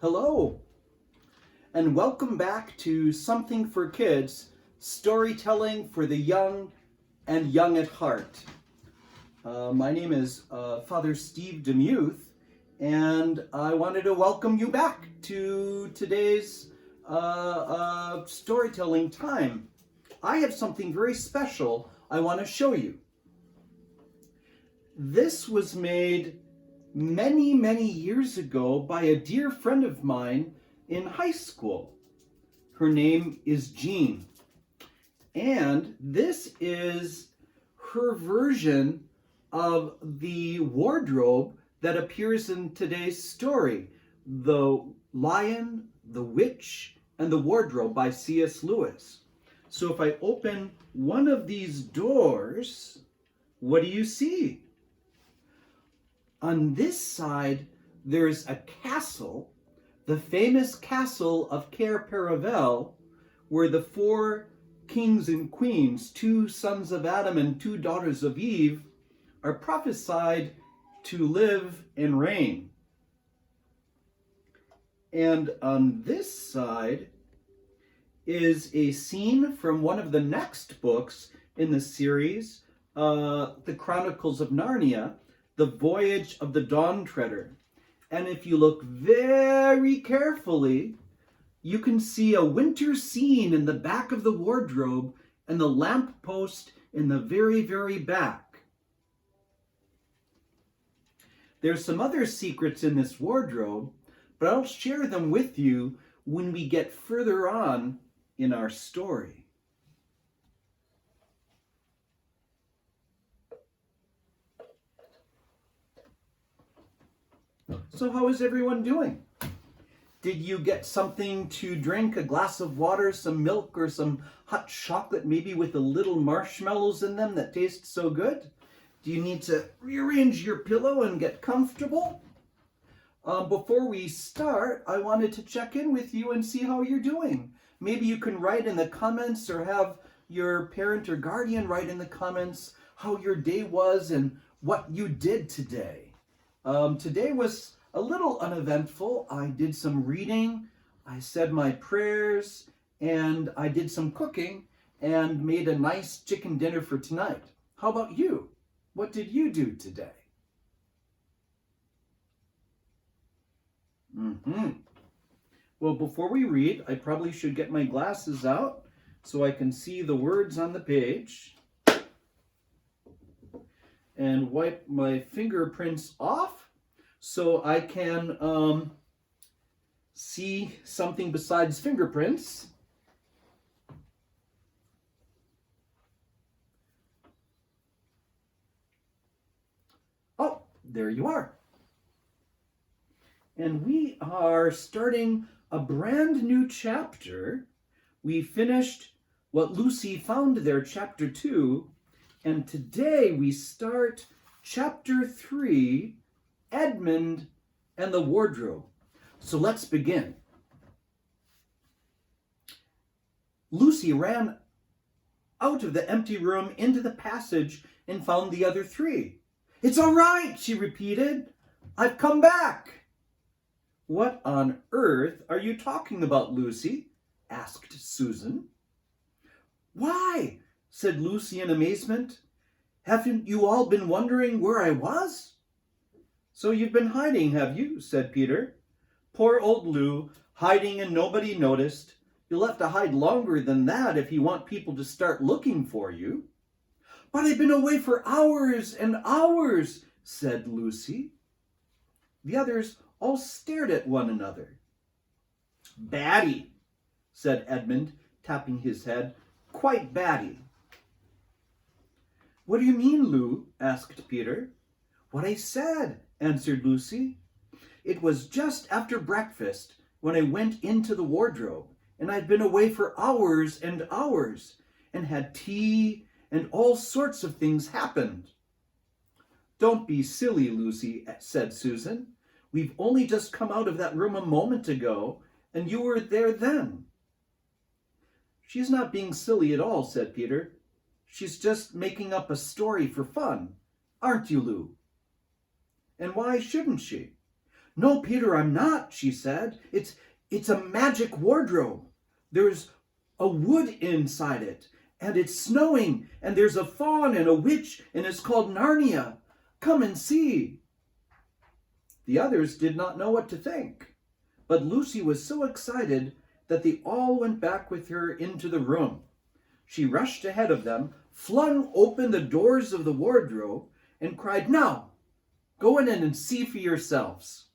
Hello, and welcome back to Something for Kids, storytelling for the young and young at heart. My name is Father Steve Demuth, and I wanted to welcome you back to today's storytelling time. I have something very special I want to show you. This was made many years ago by a dear friend of mine in high school. Her name is Jean. And this is her version of the wardrobe that appears in today's story, The Lion, the Witch, and the Wardrobe by C.S. Lewis. So if I open one of these doors, what do you see? On this side, there's a castle, the famous castle of Cair Paravel, where the 4 kings and queens, 2 sons of Adam and 2 daughters of Eve, are prophesied to live and reign. And on this side is a scene from one of the next books in the series, The Chronicles of Narnia, The Voyage of the Dawn Treader. And if you look very carefully, you can see a winter scene in the back of the wardrobe and the lamppost in the very back. There's some other secrets in this wardrobe, but I'll share them with you when we get further on in our story. So how is everyone doing? Did you get something to drink, a glass of water, some milk, or some hot chocolate, maybe with the little marshmallows in them that taste so good? Do you need to rearrange your pillow and get comfortable? Before we start, I wanted to check in with you and see how you're doing. Maybe you can write in the comments or have your parent or guardian write in the comments how your day was and what you did today. Today was a little uneventful. I did some reading, I said my prayers, and I did some cooking and made a nice chicken dinner for tonight. How about you? What did you do today? Well, before we read, I probably should get my glasses out so I can see the words on the page and wipe my fingerprints off so I can see something besides fingerprints. Oh, there you are. And we are starting a brand new chapter. We finished What Lucy Found There, chapter 2, and today we start chapter 3, Edmund and the Wardrobe. So let's begin. Lucy ran out of the empty room into the passage and found the other 3. "It's all right," she repeated. "I've come back." "What on earth are you talking about, Lucy?" asked Susan. "Why," said Lucy in amazement, "haven't you all been wondering where I was?" "So you've been hiding, have you?" said Peter. "Poor old Lou, hiding and nobody noticed. You'll have to hide longer than that if you want people to start looking for you. But I've been away for hours and hours, said Lucy. The others all stared at one another. Batty, said Edmund, tapping his head. Quite batty. What do you mean, Lou? Asked Peter. What I said, answered Lucy. It was just after breakfast when I went into the wardrobe, and I'd been away for hours and hours, and had tea, and all sorts of things happened. Don't be silly, Lucy, said Susan. We've only just come out of that room a moment ago, and you were there then. She's not being silly at all, said Peter. She's just making up a story for fun. Aren't you, Lou? And why shouldn't she? No, Peter, I'm not, she said. It's a magic wardrobe. There's a wood inside it, and it's snowing, and there's a faun and a witch, and it's called Narnia. Come and see. The others did not know what to think, but Lucy was so excited that they all went back with her into the room. She rushed ahead of them, flung open the doors of the wardrobe, and cried, Now, go in and see for yourselves.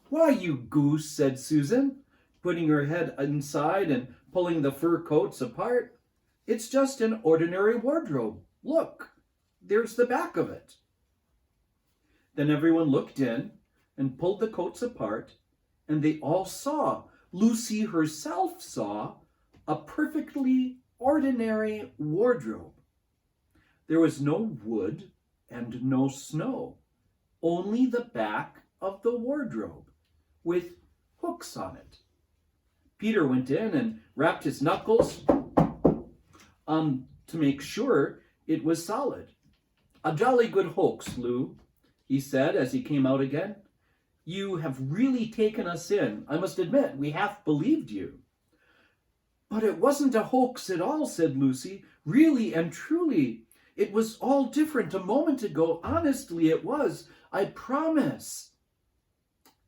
Why, you goose, said Susan, putting her head inside and pulling the fur coats apart. It's just an ordinary wardrobe. Look, there's the back of it. Then everyone looked in and pulled the coats apart, and they all saw, Lucy herself saw, a perfectly ordinary wardrobe. There was no wood and no snow, only the back of the wardrobe with hooks on it. Peter went in and rapped his knuckles to make sure it was solid. A jolly good hoax, Lou, he said as he came out again. You have really taken us in. I must admit, we half believed you. But it wasn't a hoax at all, said Lucy. Really and truly. It was all different a moment ago. Honestly, it was. I promise.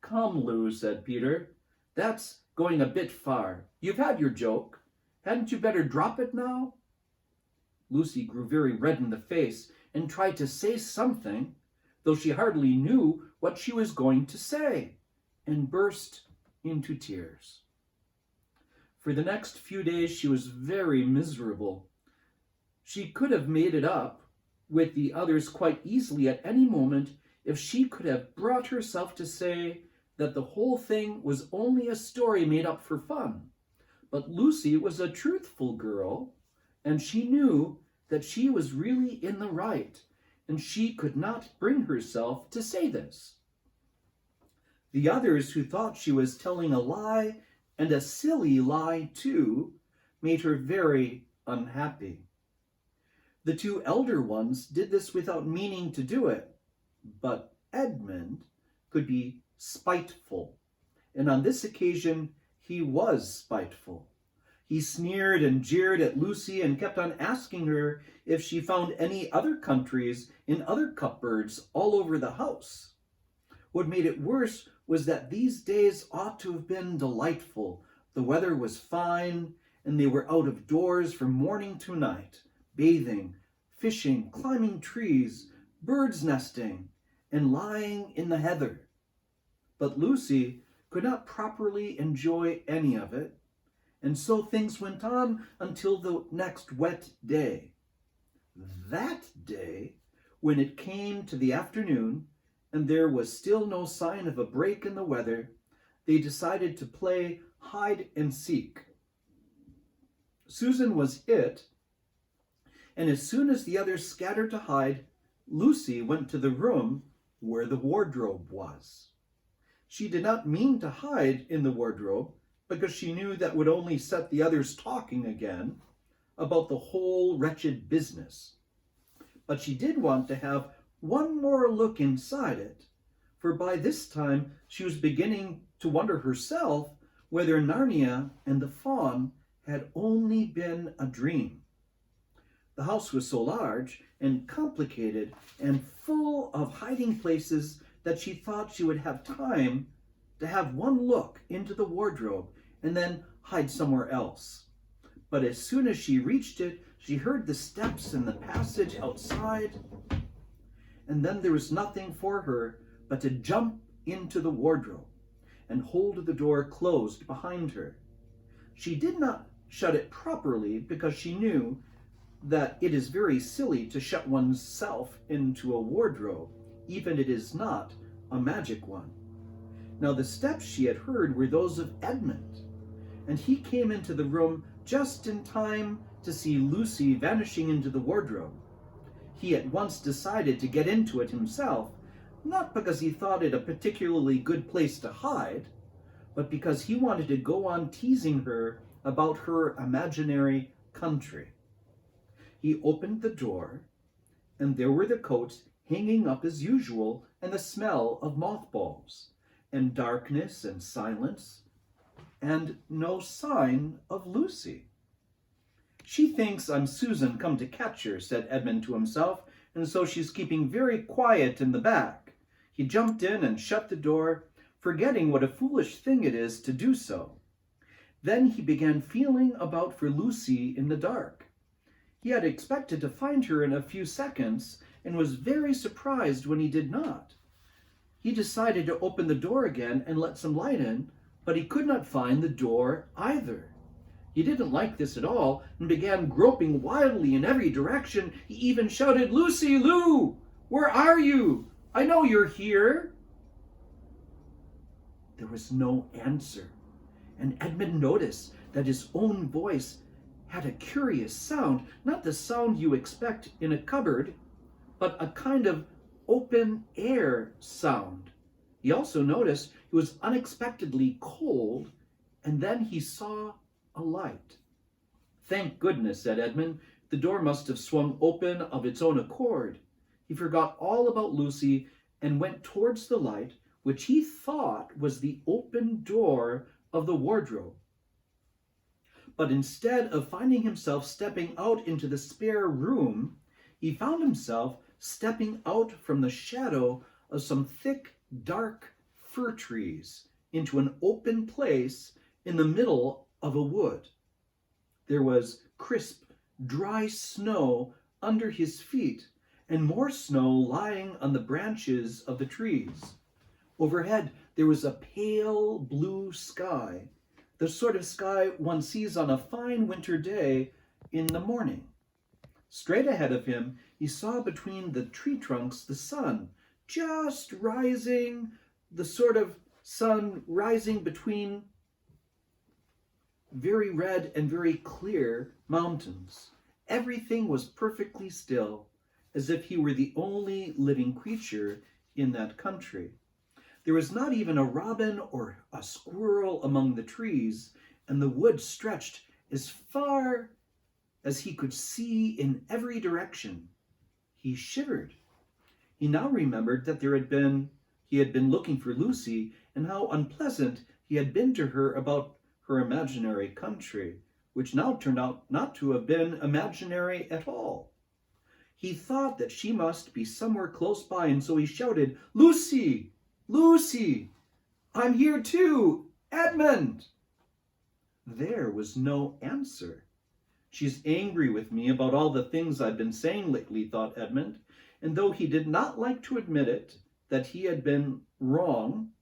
Come, Lou, said Peter. That's going a bit far. You've had your joke. Hadn't you better drop it now? Lucy grew very red in the face and tried to say something, though she hardly knew what she was going to say, and burst into tears. For the next few days she was very miserable. She could have made it up with the others quite easily at any moment if she could have brought herself to say that the whole thing was only a story made up for fun. But Lucy was a truthful girl, and she knew that she was really in the right, and she could not bring herself to say this. The others, who thought she was telling a lie, and a silly lie too, made her very unhappy. The two elder ones did this without meaning to do it, but Edmund could be spiteful, and on this occasion he was spiteful. He sneered and jeered at Lucy and kept on asking her if she found any other countries in other cupboards all over the house. What made it worse was that these days ought to have been delightful. The weather was fine, and they were out of doors from morning to night, bathing, fishing, climbing trees, birds nesting, and lying in the heather. But Lucy could not properly enjoy any of it, and so things went on until the next wet day. That day, when it came to the afternoon, and there was still no sign of a break in the weather, they decided to play hide and seek. Susan was it, and as soon as the others scattered to hide, Lucy went to the room where the wardrobe was. She did not mean to hide in the wardrobe, because she knew that would only set the others talking again about the whole wretched business. But she did want to have one more look inside it, for by this time she was beginning to wonder herself whether Narnia and the faun had only been a dream. The house was so large and complicated and full of hiding places that she thought she would have time to have one look into the wardrobe and then hide somewhere else. But as soon as she reached it, she heard the steps in the passage outside, and then there was nothing for her but to jump into the wardrobe and hold the door closed behind her. She did not shut it properly because she knew that it is very silly to shut oneself into a wardrobe, even if it is not a magic one. Now the steps she had heard were those of Edmund, and he came into the room just in time to see Lucy vanishing into the wardrobe. He at once decided to get into it himself, not because he thought it a particularly good place to hide, but because he wanted to go on teasing her about her imaginary country. He opened the door, and there were the coats hanging up as usual, and the smell of mothballs, and darkness and silence, and no sign of Lucy. "She thinks I'm Susan come to catch her," said Edmund to himself, "and so she's keeping very quiet in the back." He jumped in and shut the door, forgetting what a foolish thing it is to do so. Then he began feeling about for Lucy in the dark. He had expected to find her in a few seconds and was very surprised when he did not. He decided to open the door again and let some light in, but he could not find the door either. He didn't like this at all and began groping wildly in every direction. He even shouted, "Lucy, Lou, where are you? I know you're here." There was no answer, and Edmund noticed that his own voice had a curious sound, not the sound you expect in a cupboard, but a kind of open air sound. He also noticed it was unexpectedly cold, and then he saw a light. "Thank goodness," said Edmund. "The door must have swung open of its own accord." He forgot all about Lucy and went towards the light, which he thought was the open door of the wardrobe. But instead of finding himself stepping out into the spare room, he found himself stepping out from the shadow of some thick, dark fir trees into an open place in the middle of a wood. There was crisp, dry snow under his feet, and more snow lying on the branches of the trees. Overhead, there was a pale blue sky, the sort of sky one sees on a fine winter day in the morning. Straight ahead of him, he saw between the tree trunks the sun, just rising, the sort of sun rising between very red and very clear mountains. Everything was perfectly still, as if he were the only living creature in that country. There was not even a robin or a squirrel among the trees, and the wood stretched as far as he could see in every direction. He shivered. He now remembered that he had been looking for Lucy, and how unpleasant he had been to her about her imaginary country, which now turned out not to have been imaginary at all. He thought that she must be somewhere close by, and so he shouted, "Lucy! Lucy! I'm here too! Edmund!" There was no answer. "She's angry with me about all the things I've been saying lately," thought Edmund, and though he did not like to admit it, that he had been wrong,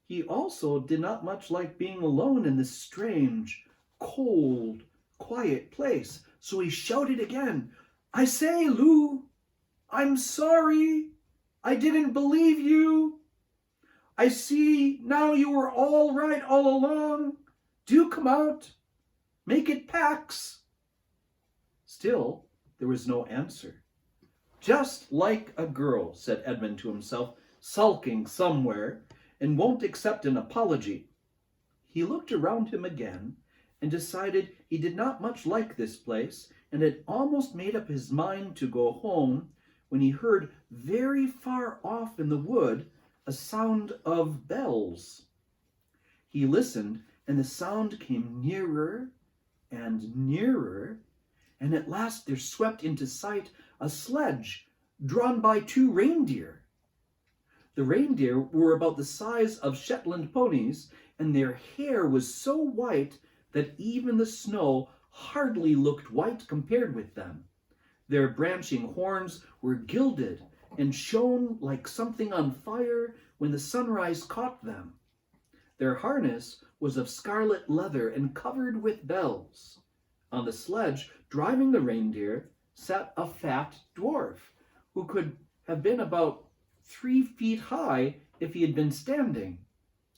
he also did not much like being alone in this strange, cold, quiet place. So he shouted again, "I say, Lou, I'm sorry. I didn't believe you. I see now you were all right all along. Do come out. Make it Pax." Still, there was no answer. "Just like a girl," said Edmund to himself, "sulking somewhere, and won't accept an apology." He looked around him again and decided he did not much like this place, and had almost made up his mind to go home when he heard very far off in the wood a sound of bells. He listened, and the sound came nearer and nearer, and at last there swept into sight a sledge drawn by 2 reindeer. The reindeer were about the size of Shetland ponies, and their hair was so white that even the snow hardly looked white compared with them. Their branching horns were gilded and shone like something on fire when the sunrise caught them. Their harness was of scarlet leather and covered with bells. On the sledge, driving the reindeer, sat a fat dwarf who could have been about 3 feet high if he had been standing.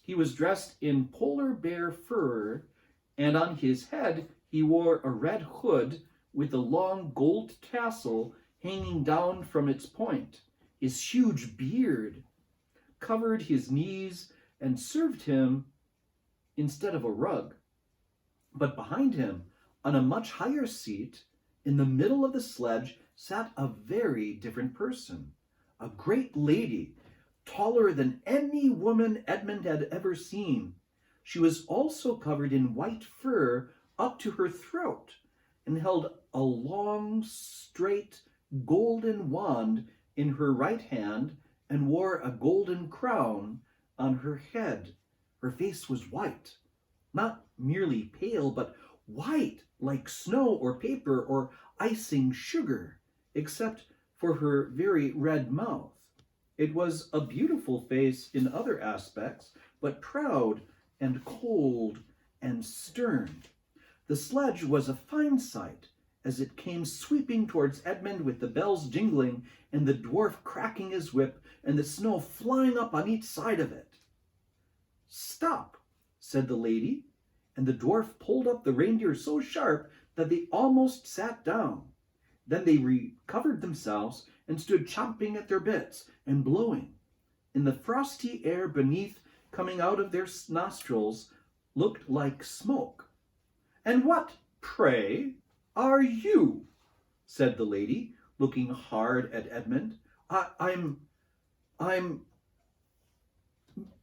He was dressed in polar bear fur, and on his head he wore a red hood with a long gold tassel hanging down from its point. His huge beard covered his knees and served him instead of a rug. But behind him, on a much higher seat, in the middle of the sledge, sat a very different person, a great lady, taller than any woman Edmund had ever seen. She was also covered in white fur up to her throat, and held a long, straight, golden wand in her right hand, and wore a golden crown on her head. Her face was white, not merely pale, but white like snow or paper or icing sugar, except for her very red mouth. It was a beautiful face in other aspects, but proud and cold and stern. The sledge was a fine sight as it came sweeping towards Edmund with the bells jingling and the dwarf cracking his whip and the snow flying up on each side of it. "Stop," said the lady, and the dwarf pulled up the reindeer so sharp that they almost sat down. Then they recovered themselves and stood chomping at their bits and blowing. In the frosty air beneath, coming out of their nostrils, looked like smoke. "And what, pray, are you?" said the lady, looking hard at Edmund.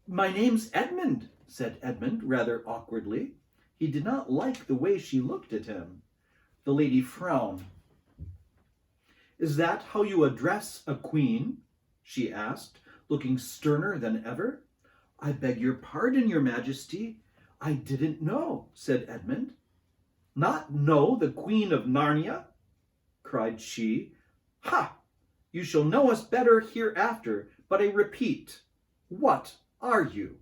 My name's Edmund," said Edmund, rather awkwardly. He did not like the way she looked at him. The lady frowned. "Is that how you address a queen?" she asked, looking sterner than ever. "I beg your pardon, your majesty. I didn't know," said Edmund. "Not know the Queen of Narnia?" cried she. "Ha! You shall know us better hereafter, but I repeat, what are you?"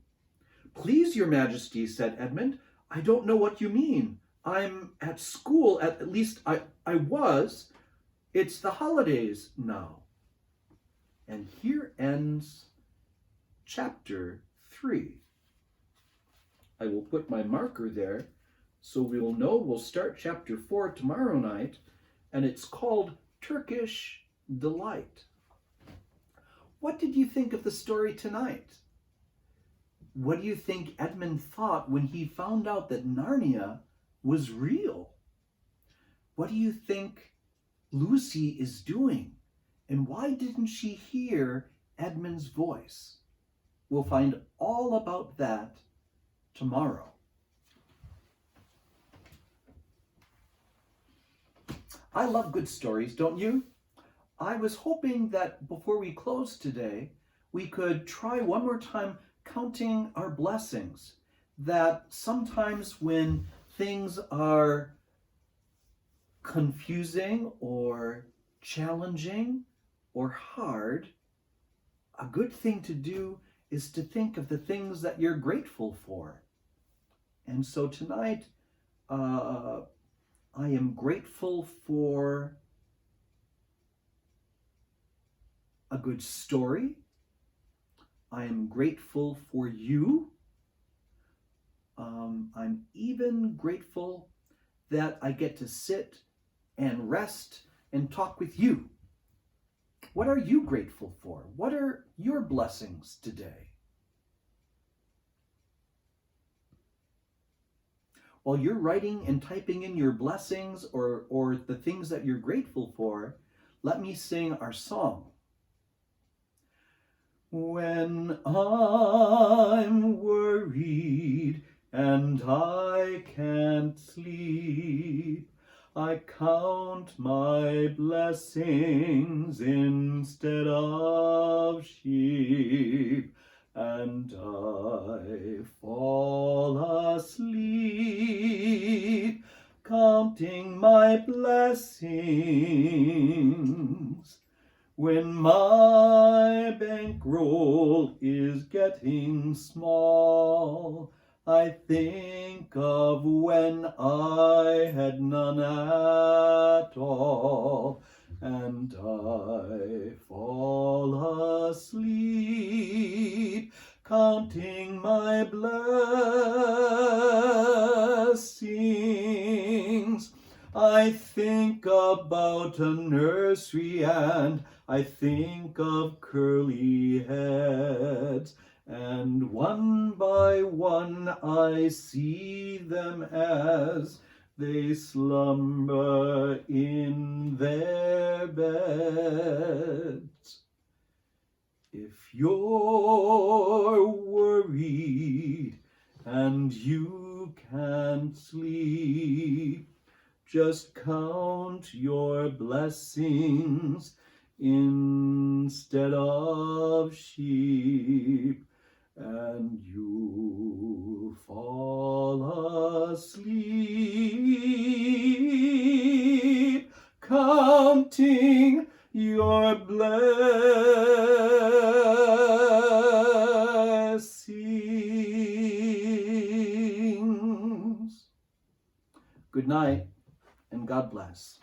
"Please, your majesty," said Edmund, "I don't know what you mean. I'm at school, at least I was. It's the holidays now." And here ends chapter 3. I will put my marker there so we will know we'll start chapter 4 tomorrow night, and it's called Turkish Delight. What did you think of the story tonight? What do you think Edmund thought when he found out that Narnia was real? What do you think Lucy is doing? And why didn't she hear Edmund's voice? We'll find all about that tomorrow. I love good stories, don't you? I was hoping that before we close today, we could try one more time counting our blessings. That sometimes when things are confusing or challenging or hard, a good thing to do is to think of the things that you're grateful for. And so tonight, I am grateful for a good story. I am grateful for you. I'm even grateful that I get to sit and rest and talk with you. What are you grateful for? What are your blessings today? While you're writing and typing in your blessings or the things that you're grateful for, let me sing our song. When I'm worried and I can't sleep, I count my blessings instead of sheep, and I fall asleep, counting my blessings. When my bankroll is getting small, I think of when I had none at all, and I fall asleep, counting my blessings. I think about a nursery and I think of curly heads, and one by one I see them as they slumber in their beds. If you're worried and you can't sleep, just count your blessings instead of sheep, and you fall asleep, counting your blessings. Good night, and God bless.